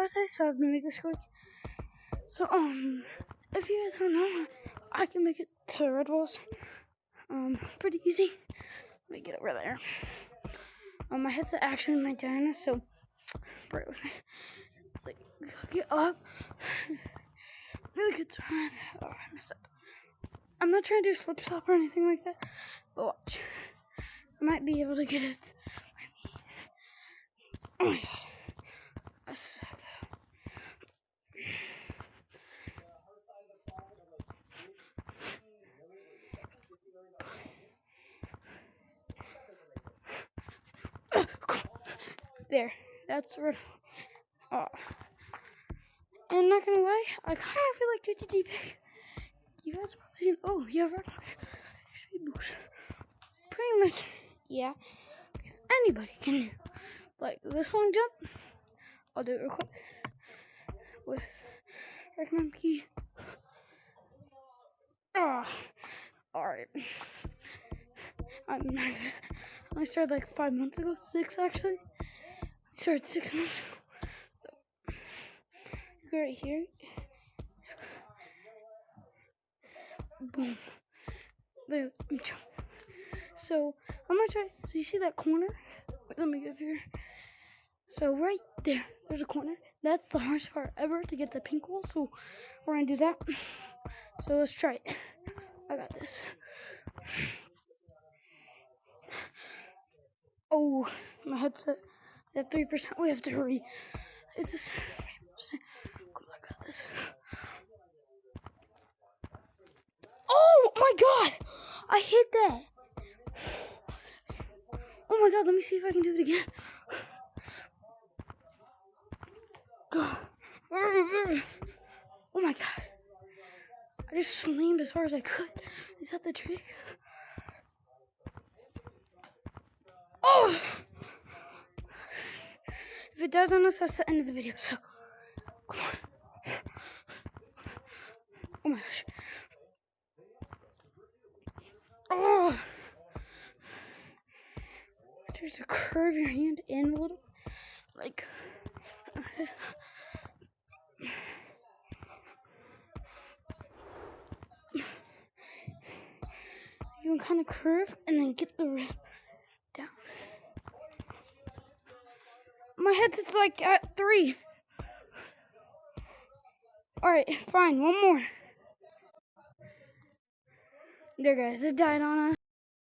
about today, so I have to make this quick. So, if you guys don't know, I can make it to Red Walls, pretty easy. Let me get over there. My headset actually might die on us, so bear with me. Like, get up. Really good time. Oh, I messed up. I'm not trying to do slip slop or anything like that, but watch. I might be able to get it. Oh my god. I suck though. There. That's red. Oh. And not gonna lie, I kind of feel like DTD big. You guys probably, oh, yeah, right. Pretty much, yeah. Because anybody can do, like, this long jump. I'll do it real quick. With recommend key. Alright. I started like 5 months ago. 6 actually. I started 6 months ago. Go right here. Boom. There. So I'm gonna try. So you see that corner? Let me go here. So right there, there's a corner. That's the hardest part ever to get the pink wall. So we're gonna do that. So let's try it. I got this. Oh, my headset at 3%. We have to hurry. Is this? Come on, I got this. Oh my god! I hit that. Oh my god, let me see if I can do it again. Oh my god. I just slammed as hard as I could. Is that the trick? Oh! If it does on us, that's the end of the video. So, come on. Oh my gosh. Oh! Just to curve your hand in a little. Like. You can kind of curve and then get the rim down. My headset's like at 3. Alright, fine, one more. There guys, it died on us.